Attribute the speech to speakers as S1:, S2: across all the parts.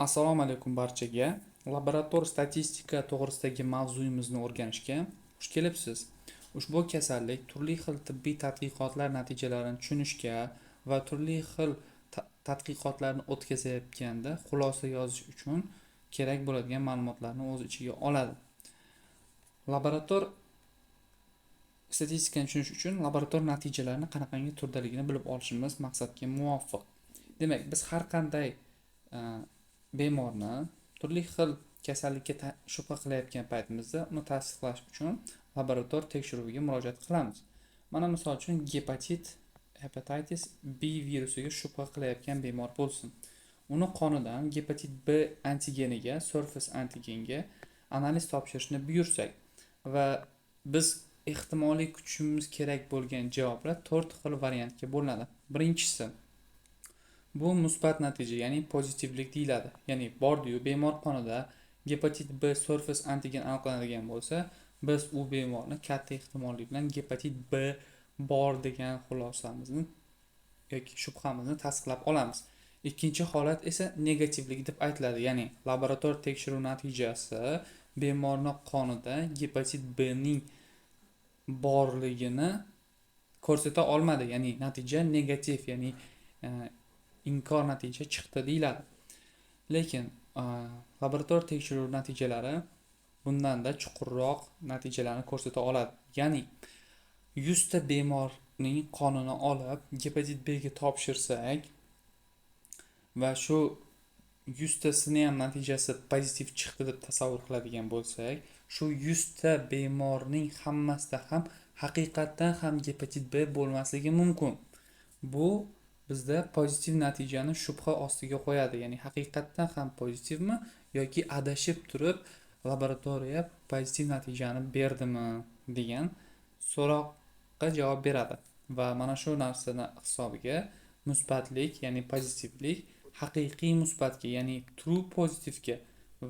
S1: Assalomu alaykum barchaga. Laborator statistika to'g'risidagi mavzuyimizni o'rganishga xush kelibsiz. Ushbu kasallik turli xil tibbiy tadqiqotlar natijalarini tushunishga va turli xil tadqiqotlarni o'tkazayotganda xulosa yozish uchun kerak bo'ladigan ma'lumotlarni o'z ichiga oladi. Laborator statistikani tushunish uchun laborator natijalarini qanaqangi turdaligini bilib olishimiz maqsadga muvofiq. Demak, biz har qanday bemorni turli xil kasallikka shubha qilayotgan paytimizda uni tasdiqlash uchun laborator tekshiruviga murojaat qilamiz. Mana misol uchun hepatitis B virusiga shubha qilayotgan bemor bo'lsin. Uni qonidan gepatit B antigeniga, surface antigenga analiz topshirishni buyursak va biz ehtimoliy kutishimiz kerak bo'lgan javoblar 4 xil variantga bo'linadi. Birinchisi, bu musbat natija, ya'ni pozitivlik deyiladi. Ya'ni bordi-yu bemor qonida gepatit B surface antigen aniqlanadigan bo'lsa, biz u bemorni katta ehtimollik bilan gepatit B bor degan xulosamizni yoki shubhamizni tasdiqlab olamiz. Ikkinchi holat esa negativlik deb aytiladi. Ya'ni laborator tekshiruv natijasi bemorning qonida gepatit B ning borligini ko'rsata olmadi. Ya'ni natija negativ, ya'ni inkor natija chiqdi deyiladi. Lekin laborator tekshiruv natijalari bundanda chuqurroq natijalarni ko'rsata oladi. Ya'ni 100 ta bemorning qonini olib gepatit B ga topshirsak va shu 100 tasini ham natijasi pozitiv chiqdi deb tasavvur qiladigan bo'lsak, shu 100 ta bemorning hammasida ham haqiqatdan ham gepatit B bo'lmasligi mumkin. Bu bizda pozitiv natijani shubha ostiga qo'yadi. Ya'ni haqiqatdan ham pozitivmi yoki adashib turib laboratoriya pozitiv natijani berdimi degan so'roqqa javob beradi. Va mana shu narsani hisobiga musbatlik, ya'ni pozitivlik haqiqiy musbatga, ya'ni true pozitivga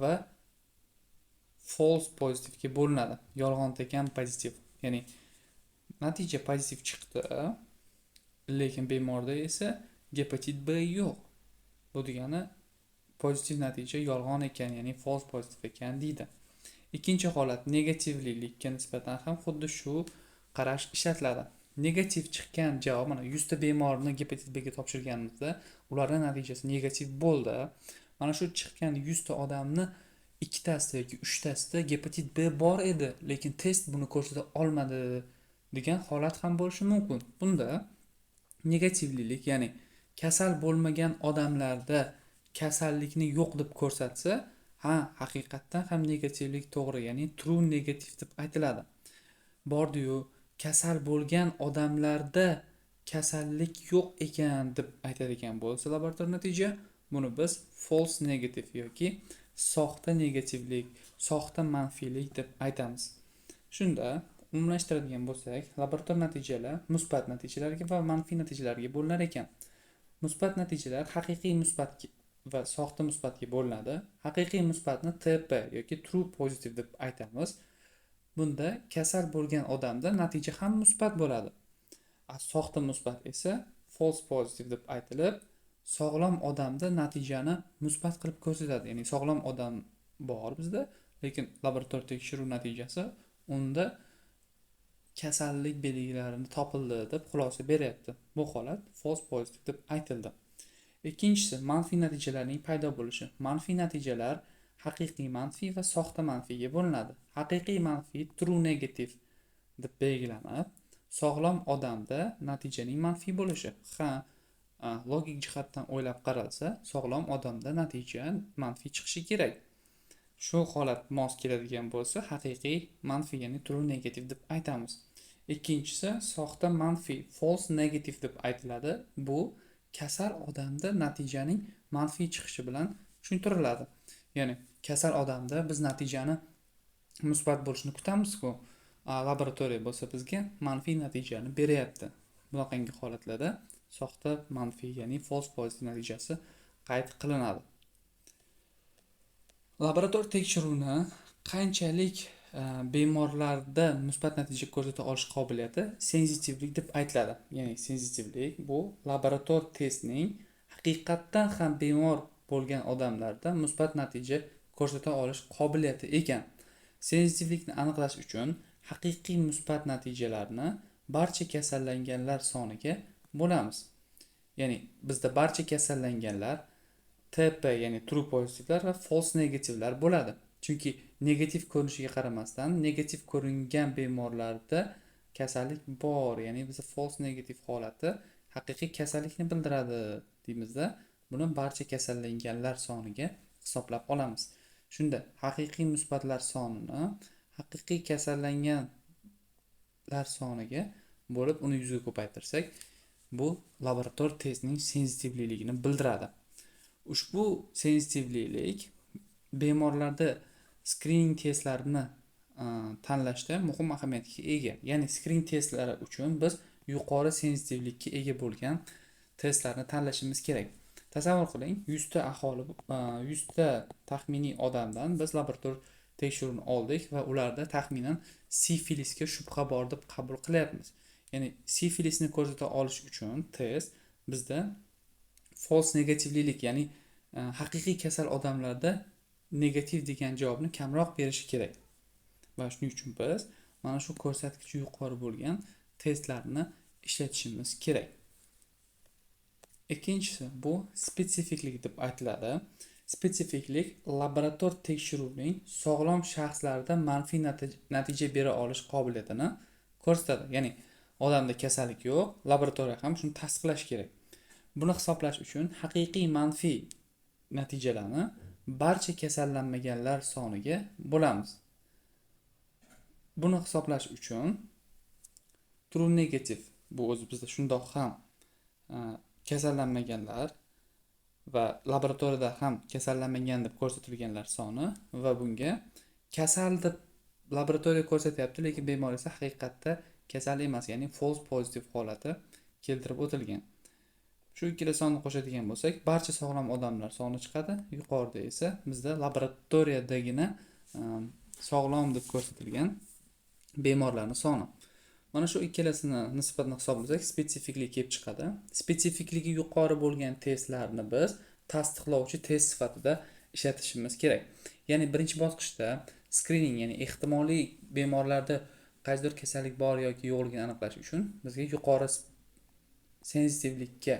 S1: va false pozitivga bo'linadi. Yolg'on tekan pozitiv. Ya'ni natija pozitiv chiqdi, lekin bemorda esa gepatit B yo'q. Bu degani pozitiv natija yolg'on ekan, ya'ni false pozitiv ekan deydi. Ikkinchi holat negativlikka nisbatan ham xuddi shu qarash ishlatiladi. Negativ chiqqan javob, mana 100 ta bemorni gepatit B ga topshirganimizda ularning natijasi negativ bo'ldi. Mana shu chiqqan 100 ta odamni ikkitasida yoki 3 tasida gepatit B bor edi, lekin test buni ko'rsata olmadi degan holat ham bo'lishi mumkin. Bunda negativlik, ya'ni kasal bo'lmagan odamlarda kasallikni yo'q deb ko'rsatsa, haqiqatdan ham negativlik to'g'ri, ya'ni true negative deb aytiladi. Bordi-yu kasal bo'lgan odamlarda kasallik yo'q ekan deb aytadigan bo'lsa laborator natija, buni biz false negative yoki soxta negativlik, soxta manfiylik deb aytamiz. Shunda umumlashtiradigan bo'lsak, laborator natijalar musbat natijalarga va manfiy natijalarga bo'linar ekan. Musbat natijalar haqiqiy musbat va soxta musbatga bo'linadi. Haqiqiy musbatni TP yoki true positive deb aytamiz. Bunda kasal bo'lgan odamda natija ham musbat bo'ladi. Soxta musbat esa false positive deb aytilib, sog'lom odamda natijani musbat qilib ko'rsatadi. Ya'ni sog'lom odam bor bizda, lekin laborator tekshiruv natijasi unda kasallik belgilarini topildi deb xulosa beryapti. Bu holat false positive deb aytildi. Ikkinchisi, manfiy natijalarning paydo bo'lishi. Manfiy natijalar haqiqiy manfiy va soxta manfiyga bo'linadi. Haqiqiy manfiy true negative deb belgilanib, sog'lom odamda natijaning manfiy bo'lishi. Logik jihatdan o'ylab qaralsa, sog'lom odamda natija manfiy chiqishi kerak. Shu holat mos keladigan bo'lsa, haqiqiy manfiy, ya'ni true negative deb aytamiz. Ikkinchisi, soxta manfiy, false negative deb aytiladi. Bu kasal odamda natijaning manfiy chiqishi bilan tushuntiriladi. Ya'ni kasal odamda biz natijani musbat bo'lishini kutamiz-ku, laboratoriya bo'lsa bizga manfiy natijani beryapti. Bunaqangi holatlarda soxta manfiy, ya'ni false positive natijasi qayd qilinadi. Laborator tekshiruvni qanchalik bemorlarda musbat natija ko'rsata olish qobiliyati sensitivlik deb aytiladi. Ya'ni sensitivlik bu laborator testning haqiqatdan ham bemor bo'lgan odamlarda musbat natija ko'rsata olish qobiliyati ekan. Sensitivlikni aniqlash uchun haqiqiy musbat natijalarni barcha kasallanganlar soniga bo'lamiz. Ya'ni bizda barcha kasallanganlar TP ya'ni true pozitivlar va false negativlar bo'ladi. Chunki negativ ko'rinishiga qaramasdan negativ ko'ringan bemorlarda kasallik bor, ya'ni bizda false negativ holati haqiqiy kasallikni bildiradi deymizda. Buni barcha kasallanganlar soniga hisoblab olamiz. Shunda haqiqiy musbatlar sonini haqiqiy kasallanganlar soniga bo'lib uni 100 ga ko'paytirsak, bu laborator testning sensitivliligini bildiradi. Ushbu sensitivlik bemorlarda skrining testlarini tanlashda muhim ahamiyatga ega. Ya'ni skrining testlari uchun biz yuqori sensitivlikka ega bo'lgan testlarni tanlashimiz kerak. Tasavvur qiling, 100 ta aholi, 100 ta taxminiy odamdan biz laborator tekshiruvini oldik va ularda taxminan sifilisga shubha bor deb qabul qilyapmiz. Ya'ni sifilisni ko'rsata olish uchun test bizda false negativlilik, ya'ni haqiqiy kasal odamlarda negativ degan javobni kamroq berishi kerak. Va shuning uchun biz mana shu ko'rsatkichi yuqori bo'lgan testlarni ishlatishimiz kerak. Ikkinchisi bu spesifiklik deb aytiladi. Spesifiklik laborator tekshiruvining sog'lom shaxslarda manfiy natija bera olish qobiliyatini ko'rsatadi. Ya'ni odamda kasallik yo'q, laboratoriya ham shuni tasdiqlash kerak. Buni hisoblash uchun haqiqiy manfiy natijalarni barcha kasallanmaganlar soniga bo'lamiz. Buni hisoblash uchun true negative bu o'zi bizda shundoq ham kasallanmaganlar va laboratoriyada ham kasallanmagan deb ko'rsatilganlar soni va bunga kasal deb laboratoriya ko'rsatyapti, lekin bemor esa haqiqatda kasal emas, ya'ni false positive holati keltirib o'tilgan. Shu ikkala sonni qo'shadigan bo'lsak, barcha sog'lom odamlar soni chiqadi. Yuqorida esa bizda laboratoriyadagina sog'lom deb ko'rsatilgan bemorlarning soni. Mana shu ikkalasini nisbatini hisoblasak, spesifiklik kelib chiqadi. Spesifikligi yuqori bo'lgan testlarni biz tasdiqlovchi test sifatida ishlatishimiz kerak. Ya'ni birinchi bosqichda screening, ya'ni ehtimoliy bemorlarda qaysidir kasallik bor yoki yo'qligini aniqlash uchun bizga yuqori sensitivlikka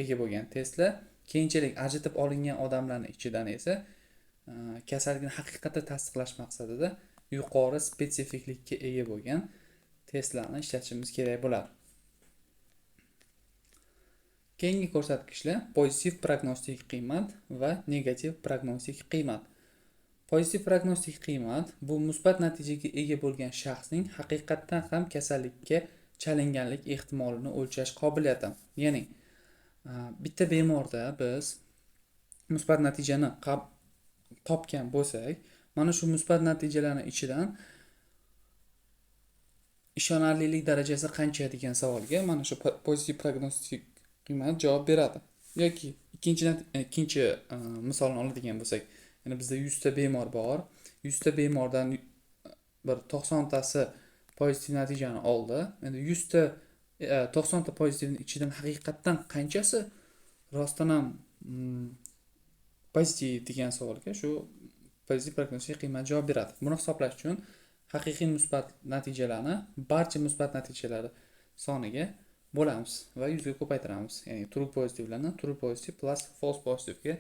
S1: ega bo'lgan testlar, keyinchalik ajratib olingan odamlarning ichidan esa kasallikni haqiqatda tasdiqlash maqsadida yuqori spesifiklikka ega bo'lgan testlarni ishlatishimiz kerak bo'ladi. Keyingi ko'rsatkichlar pozitiv prognostik qiymat va negativ prognostik qiymat. Pozitiv prognostik qiymat bu musbat natijaga ega bo'lgan shaxsning haqiqatdan ham kasallikka chalinganlik ehtimolini o'lchash qobiliyati. Ya'ni bitta bemorda biz musbat natijani topgan bo'lsak, mana shu musbat natijalarning ichidan ishonarlilik darajasi qancha degan savolga mana shu pozitiv prognostik qiymat javob beradi. Yoki ikkinchi misolni oladigan bo'lsak, ya'ni bizda 100 ta bemor bor. 100 ta bemordan bir 90 tasi pozitiv natijani oldi. Endi 100 ta 90 ta pozitivning ichidan haqiqatdan qanchasi rostdan ham pozitiv degan savolga shu pozitiv prognostik qiymat javob beradi. Buni hisoblash uchun haqiqiy musbat natijalarni barcha musbat natijalari soniga bo'lamiz va 100 ga ko'paytiramiz. Ya'ni true pozitivlarni true positive plus false positive ga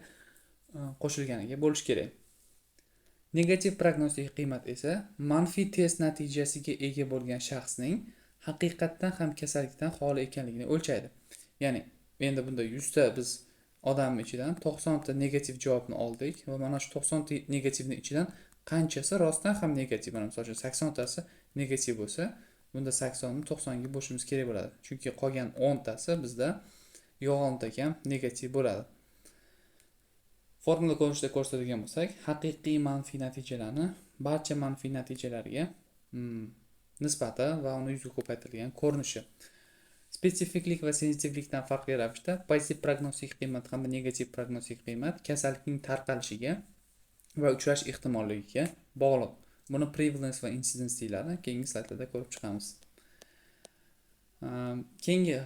S1: qo'shilganiga bo'lish kerak. Negativ prognostik qiymat esa manfiy test natijasiga ega bo'lgan shaxsning haqiqatdan ham kasallikdan xoli ekanligini o'lchaydi. Ya'ni endi bunda 100 ta biz odamning ichidan 90 ta negativ javobni oldik va mana shu 90 ta negativning ichidan qanchasi rostdan ham negativ. Mana masalan 80 tasi negativ bo'lsa, bunda 80 ni 90 ga bo'lishimiz kerak bo'ladi. Chunki qolgan 10 tasi bizda yolg'onda negativ bo'ladi. Formula ko'rinishida ko'rsatadigan bo'lsak, haqiqiy manfiy natijalarni barcha manfiy natijalarga nisbati va uni 100 ga ko'paytirilgan ko'rinishi. Spesifiklik va sensitivlikdan farqli ravishda pozitiv prognostik qiymat hamda negativ prognostik qiymat kasallikning tarqalishiga va uchrash ehtimolligiga bog'liq. Buni prevalence va incidence deyiladi. Keyingi slaydlarda ko'rib chiqamiz. Keyingi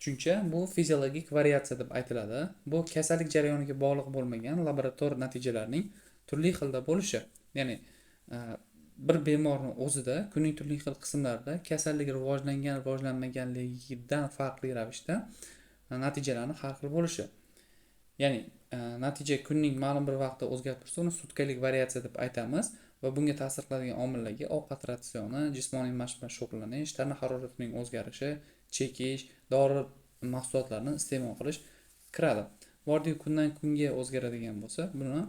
S1: tushuncha bu fiziologik variatsiya deb aytiladi. Bu kasallik jarayoniga bog'liq bo'lmagan laborator natijalarning turli xilda bo'lishi. Ya'ni e, bir bemorni o'zida kunning turli xil qismlarida kasallik rivojlangan, rivojlanmaganligidan farqli ravishda natijalarni har xil bo'lishi. Ya'ni natija kunning ma'lum bir vaqtda o'zgarib tursa, uni sutkalik variatsiya deb aytamiz va bunga ta'sir qiladigan omillarga ovqat ratsioni, jismoniy mashq bilan shug'ullanish, tana haroratining o'zgarishi, chekish, dori mahsulotlarini iste'mol qilish kiradi. Bordi kundan kunga o'zgaradigan bo'lsa, buni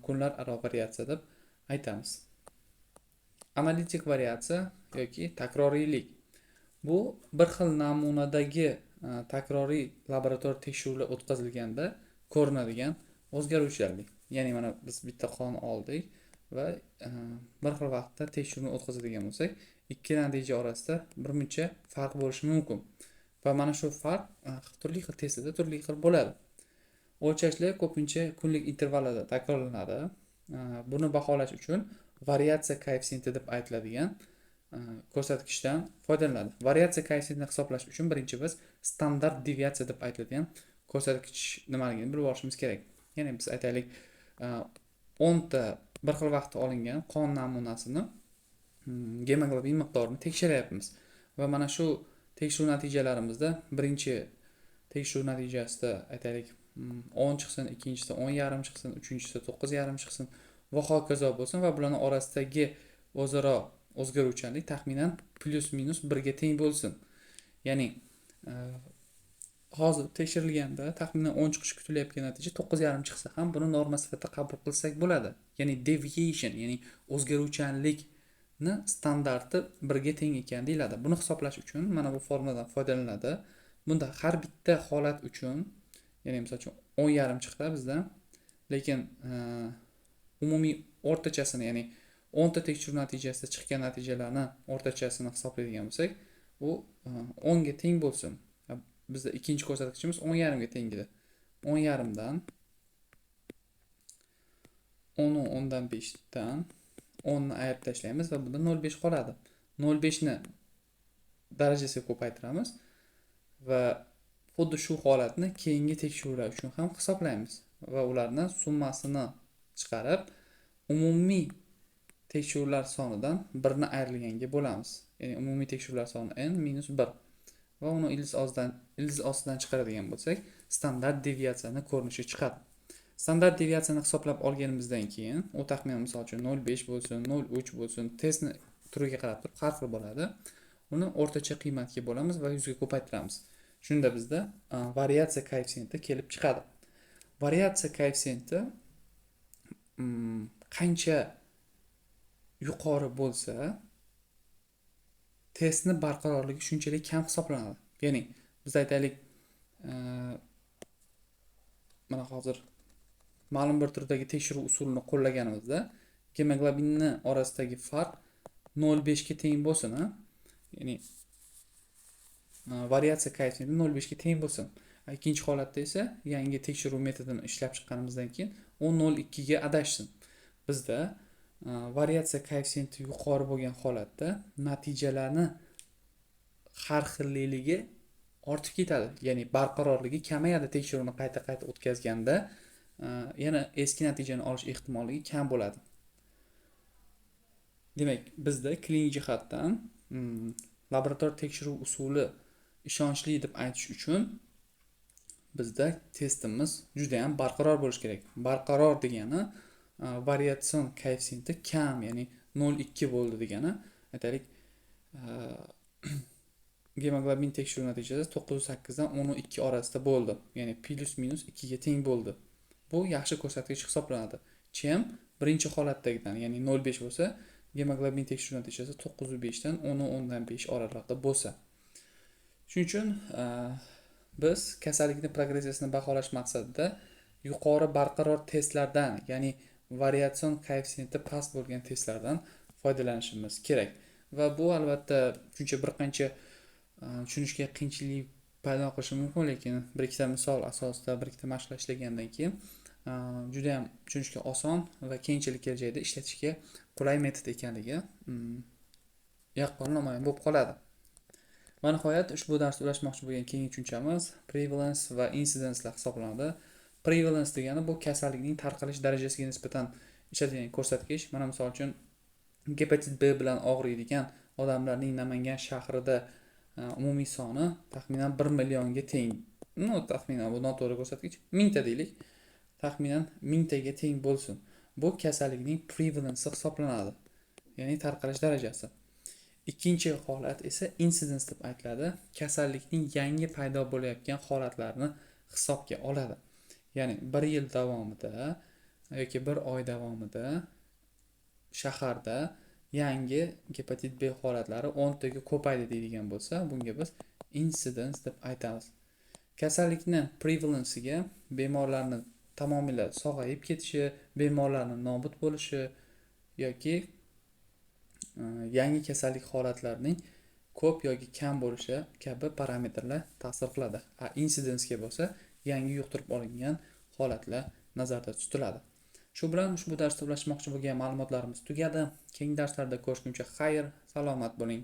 S1: kunlar aro variatsiya deb aytamiz. Analitik variatsiya yoki takroriylik. Bu bir xil namunadagi takroriy laborator tekshiruvlar o'tkazilganda ko'rinadigan o'zgaruvchanlik. Ya'ni mana biz bitta qon oldik va bir xil vaqtda tekshiruvni o'tkazadigan bo'lsak, ikki natija orasida birmuncha farq bo'lishi mumkin. Va mana shu farq turli xil testlarda turli xil bo'ladi. O'lchashlar ko'pincha kunlik intervalllarda takrorlanadi. Buni baholash uchun variatsiya koeffitsiyenti deb aytiladigan ko'rsatkichdan foydalanadi. Variatsiya koeffitsiyentini hisoblash uchun birinchi biz standart deviatsiya deb aytiladigan ko'rsatkich nimaligini bilib olishimiz kerak. Ya'ni biz aytaylik 10 ta bir xil vaqtda olingan qon namunasini gemoglobin miqdorini tekshiryapmiz va mana shu tekshiruv natijalarimizda birinchi tekshiruv natijasida aytaylik 10 chiqsin, ikkinchisida 10,5 chiqsin, uchinchisida 9,5 chiqsin va hokazo bo'lsin va bularning orasidagi o'zaro o'zgaruvchanlik taxminan plus minus 1 ga teng bo'lsin. Ya'ni hozir tekshirilganda taxminan 10 chiqishi kutilayotgan natija 9,5 chiqsa ham buni norma sifatida qabul qilsak bo'ladi. Ya'ni deviation, ya'ni o'zgaruvchanlikni standarti 1 ga teng ekan deyiladi. Buni hisoblash uchun mana bu formuladan foydalaniladi. Bunda har bitta holat uchun, ya'ni misol uchun 10,5 chiqdi bizda, lekin umumiy o'rtachasini, ya'ni 10 ta tekshiruv natijasida chiqqan natijalarni o'rtachasini hisoblaydigan bo'lsak, u 10 ga teng bo'lsin. Bizda ikkinchi ko'rsatkichimiz 10,5 ga teng edi. 10,5 dan 10 dan 10 ni ayirib tashlaymiz va bunda 0,5 qoladi. 0,5 ni darajasiga ko'paytiramiz va xuddi shu holatni keyingi tekshiruvlar uchun ham hisoblaymiz va ularni summasini chiqarib umumiy tekshiruvlar sonidan 1 ni ayrilganga bo'lamiz. Ya'ni umumiy tekshiruvlar soni n minus 1 va uni ildiz ostidan chiqaradigan bo'lsak, standart deviatsiyani ko'rinishi chiqadi. Standart deviatsiyani hisoblab olganimizdan keyin, u taxminan misol uchun 0,5 bo'lsin, 0,3 bo'lsin, testni turiga qarab turib har xil bo'ladi. Uni o'rtacha qiymatga bo'lamiz va 100 ga ko'paytiramiz. Shunda bizda variatsiya koeffitsiyenti kelib chiqadi. Variatsiya koeffitsiyenti qancha yuqori bo'lsa, testni barqarorligi shunchalik kam hisoblanadi. Ya'ni biz aytaylik, mana hozir ma'lum bir turdagi tekshiruv usulini qo'llaganimizda gemoglobinni orasidagi farq 0,5 ga teng bo'lsin, ya'ni variatsiya koeffitsiyenti 0,5 ga teng bo'lsin. Ikkinchi holatda esa yangi tekshiruv metodini ishlab chiqqanimizdan keyin u 0,2 ga adashsin. Bizda variatsiya koeffitsiyenti yuqori bo'lgan holatda natijalarni har xilligi ortib ketadi. Ya'ni barqarorligi kamayadi. Tekshiruvni qayta-qayta o'tkazganda yana eski natijani olish ehtimolligi kam bo'ladi. Demak, bizda klinik jihatdan laborator tekshiruv usuli ishonchli deb aytish uchun bizda testimiz juda ham barqaror bo'lishi kerak. Barqaror degani variatsion koeffitsiyenti kam, ya'ni 0,2 bo'ldi degani, aytaylik, gemoglobin tekshiruv natijasi 9,8 dan 10,2 orasida bo'ldi. Ya'ni plus minus 2 ga teng bo'ldi. Bu yaxshi ko'rsatkich hisoblanadi. Chem birinchi holatdagidan, ya'ni 0,5 bo'lsa, gemoglobin tekshiruv natijasi 9,5 dan 10,5 oralarida bo'lsa. Shuning uchun biz kasallikning progressiyasini baholash maqsadida yuqori barqaror testlardan, ya'ni variatsion koeffitsiyenti past bo'lgan testlardan foydalanishimiz kerak. Va bu albatta shuncha bir qancha tushunishga qiyinchilik paydo qilishi mumkin, lekin bir ikkita misol asosida bir ikkita mashqlar ishlagandan keyin juda ham tushunishga oson va keyinchalik kelajakda ishlatishga qulay metod ekanligi yaqqol namoyon bo'lib qoladi. Va nihoyat ushbu darsda ulashmoqchi bo'lgan keyingi tushunchamiz prevalence va incidenslar hisoblanadi. Prevalence degani bu kasallikning tarqalish darajasiga nisbatan ishlanadigan ko'rsatkich. Mana misol uchun gepatit B bilan og'riydigan odamlarning Namangan shahrida umumiy soni taxminan 1 millionga teng. Taxminan bu noto'g'ri ko'rsatkich. 1000 ta deylik. Taxminan 1000 taga teng bo'lsin. Bu kasallikning prevalence hisoblanadi. Ya'ni tarqalish darajasi. Ikkinchi holat esa incidence deb aytiladi. Kasallikning yangi paydo bo'layotgan holatlarini hisobga oladi. Ya'ni 1 yil davomida yoki 1 oy davomida shaharda yangi gepatit B holatlari 10 taga ko'paydi deydigan bo'lsa, bunga biz incidence deb aytamiz. Kasallikni prevalensiga bemorlarning tamomila sog'ayib ketishi, bemorlarning nobud bo'lishi yoki yangi kasallik holatlarining ko'p yoki kam bo'lishi kabi parametrlar ta'sir qiladi. Incidence ga bo'lsa, yangi yuqtirib olingan holatlar nazarda tutiladi. Shu bilan ushbu darsda ulashmoqchi bo'lgan ma'lumotlarimiz tugadi. Keyingi darslarda ko'rishguncha xayr, salomat bo'ling.